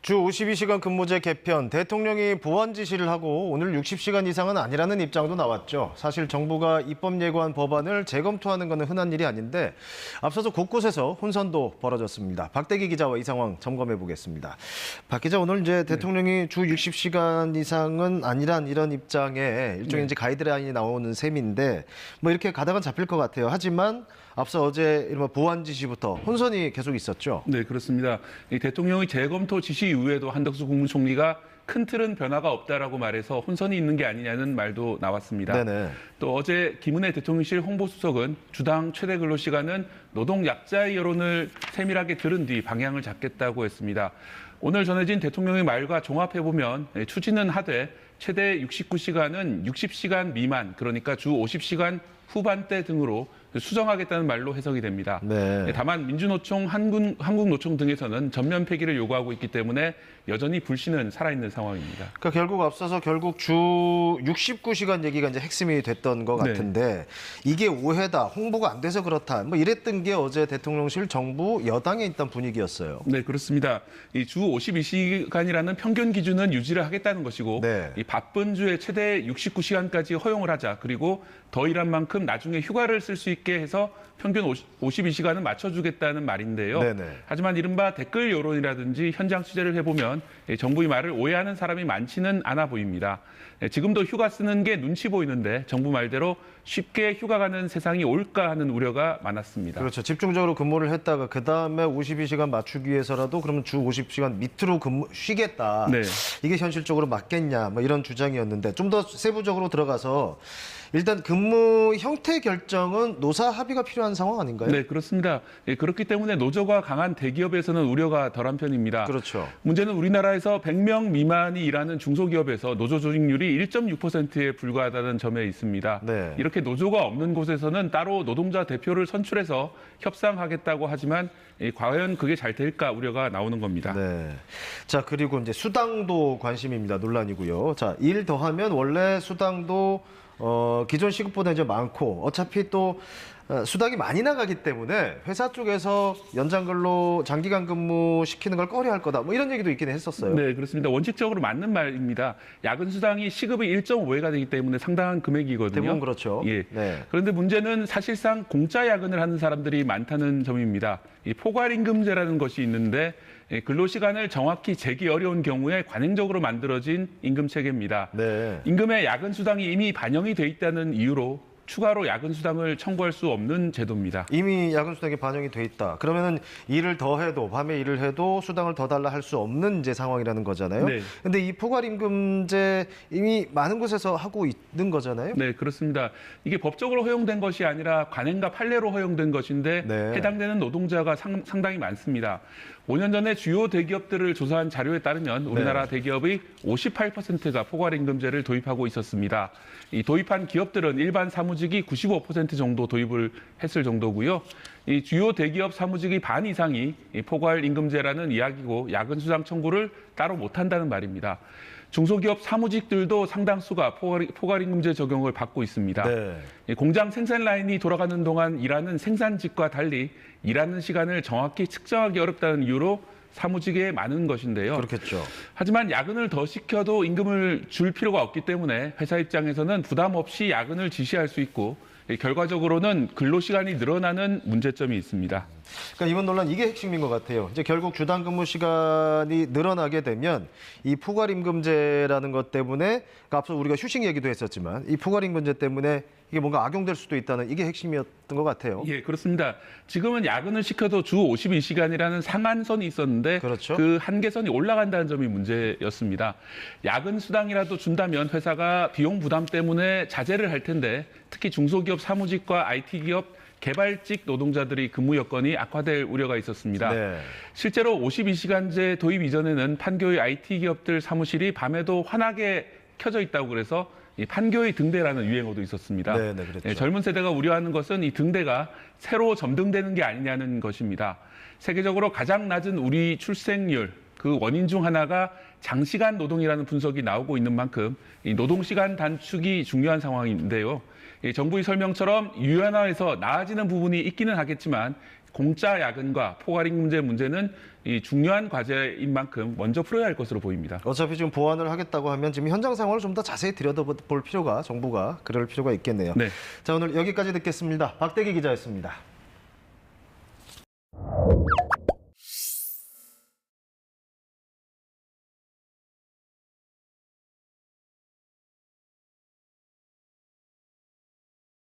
주 52시간 근무제 개편, 대통령이 보완 지시를 하고 오늘 60시간 이상은 아니라는 입장도 나왔죠. 사실 정부가 입법 예고한 법안을 재검토하는 것은 흔한 일이 아닌데 앞서서 곳곳에서 혼선도 벌어졌습니다. 박대기 기자와 이 상황 점검해 보겠습니다. 박 기자, 오늘 이제 대통령이 주 60시간 이상은 아니란 이런 입장에 일종의 이제 가이드라인이 나오는 셈인데 뭐 이렇게 가다가 잡힐 것 같아요. 하지만 앞서 어제 이른바 보완 지시부터 혼선이 계속 있었죠. 네, 그렇습니다. 이 대통령의 재검토 지시 이후에도 한덕수 국무총리가 큰 틀은 변화가 없다라고 말해서 혼선이 있는 게 아니냐는 말도 나왔습니다. 네네. 또 어제 김은혜 대통령실 홍보수석은 주당 최대 근로시간은 노동 약자의 여론을 세밀하게 들은 뒤 방향을 잡겠다고 했습니다. 오늘 전해진 대통령의 말과 종합해보면 추진은 하되 최대 69시간은 60시간 미만, 그러니까 주 50시간 후반대 등으로 수정하겠다는 말로 해석이 됩니다. 네. 다만 민주노총, 한국노총 등에서는 전면 폐기를 요구하고 있기 때문에 여전히 불신은 살아있는 상황입니다. 그러니까 결국 앞서서 결국 주 69시간 얘기가 이제 핵심이 됐던 것 같은데 이게 오해다, 홍보가 안 돼서 그렇다, 뭐 이랬던 게 어제 대통령실 정부 여당에 있던 분위기였어요. 네, 그렇습니다. 이 주 52시간이라는 평균 기준은 유지를 하겠다는 것이고 네. 이 바쁜 주에 최대 69시간까지 허용을 하자. 그리고 더 일한 만큼 나중에 휴가를 쓸 수 있게 해서 평균 52시간은 맞춰주겠다는 말인데요. 네네. 하지만 이른바 댓글 여론이라든지 현장 취재를 해보면 정부의 말을 오해하는 사람이 많지는 않아 보입니다. 지금도 휴가 쓰는 게 눈치 보이는데 정부 말대로 쉽게 휴가 가는 세상이 올까 하는 우려가 많았습니다. 그렇죠. 집중적으로 근무를 했다가 그다음에 52시간 맞추기 위해서라도 그러면 주 50시간 밑으로 쉬겠다. 네. 이게 현실적으로 맞겠냐, 뭐 이런 주장이었는데 좀 더 세부적으로 들어가서 일단 근무 형태 결정은 노사 합의가 필요한 상황 아닌가요? 네, 그렇습니다. 그렇기 때문에 노조가 강한 대기업에서는 우려가 덜한 편입니다. 그렇죠. 문제는 우리나라에서 100명 미만이 일하는 중소기업에서 노조 조직률이 1.6%에 불과하다는 점에 있습니다. 네. 이렇게 노조가 없는 곳에서는 따로 노동자 대표를 선출해서 협상하겠다고 하지만 과연 그게 잘 될까 우려가 나오는 겁니다. 네. 자, 그리고 이제 수당도 관심입니다. 논란이고요. 자, 일 더하면 원래 수당도 기존 시급보다 이제 많고 어차피 또 수당이 많이 나가기 때문에 회사 쪽에서 연장 근로 장기간 근무 시키는 걸 꺼려할 거다. 뭐 이런 얘기도 있긴 했었어요. 네, 그렇습니다. 원칙적으로 맞는 말입니다. 야근 수당이 시급의 1.5배가 되기 때문에 상당한 금액이거든요. 대부분 그렇죠. 예. 네. 그런데 문제는 사실상 공짜 야근을 하는 사람들이 많다는 점입니다. 이 포괄임금제라는 것이 있는데 근로시간을 정확히 재기 어려운 경우에 관행적으로 만들어진 임금 체계입니다. 네. 임금에 야근 수당이 이미 반영이 돼 있다는 이유로 추가로 야근 수당을 청구할 수 없는 제도입니다. 이미 야근 수당이 반영이 돼 있다. 그러면은 일을 더 해도 밤에 일을 해도 수당을 더 달라 할 수 없는 이제 상황이라는 거잖아요. 네. 근데 이 포괄임금제 이미 많은 곳에서 하고 있는 거잖아요. 네, 그렇습니다. 이게 법적으로 허용된 것이 아니라 관행과 판례로 허용된 것인데 네. 해당되는 노동자가 상당히 많습니다. 5년 전에 주요 대기업들을 조사한 자료에 따르면 우리나라 대기업의 58%가 포괄임금제를 도입하고 있었습니다. 이 도입한 기업들은 일반 사무직이 95% 정도 도입을 했을 정도고요. 이 주요 대기업 사무직의 반 이상이 이 포괄임금제라는 이야기고 야근 수당 청구를 따로 못한다는 말입니다. 중소기업 사무직들도 상당수가 포괄임금제 적용을 받고 있습니다. 네. 공장 생산 라인이 돌아가는 동안 일하는 생산직과 달리 일하는 시간을 정확히 측정하기 어렵다는 이유로 사무직에 많은 것인데요. 그렇겠죠. 하지만 야근을 더 시켜도 임금을 줄 필요가 없기 때문에 회사 입장에서는 부담 없이 야근을 지시할 수 있고 결과적으로는 근로시간이 늘어나는 문제점이 있습니다. 그러니까 이번 논란 이게 핵심인 것 같아요. 이제 결국 주당 근무 시간이 늘어나게 되면 이 포괄임금제라는 것 때문에 그러니까 앞서 우리가 휴식 얘기도 했었지만 이 포괄임금제 때문에 이게 뭔가 악용될 수도 있다는 이게 핵심이었던 것 같아요. 예, 그렇습니다. 지금은 야근을 시켜도 주 52시간이라는 상한선이 있었는데 그렇죠. 그 한계선이 올라간다는 점이 문제였습니다. 야근 수당이라도 준다면 회사가 비용 부담 때문에 자제를 할 텐데 특히 중소기업 사무직과 IT기업 개발직 노동자들이 근무 여건이 악화될 우려가 있었습니다. 네. 실제로 52시간제 도입 이전에는 판교의 IT 기업들 사무실이 밤에도 환하게 켜져 있다고 그래서 이 판교의 등대라는 유행어도 있었습니다. 네, 그랬죠. 젊은 세대가 우려하는 것은 이 등대가 새로 점등되는 게 아니냐는 것입니다. 세계적으로 가장 낮은 우리 출생률, 그 원인 중 하나가 장시간 노동이라는 분석이 나오고 있는 만큼 이 노동시간 단축이 중요한 상황인데요. 정부의 설명처럼 유연화해서 나아지는 부분이 있기는 하겠지만 공짜 야근과 포괄임금제 문제는 이 중요한 과제인 만큼 먼저 풀어야 할 것으로 보입니다. 어차피 지금 보완을 하겠다고 하면 지금 현장 상황을 좀 더 자세히 들여다볼 필요가 정부가 그럴 필요가 있겠네요. 네. 자, 오늘 여기까지 듣겠습니다. 박대기 기자였습니다.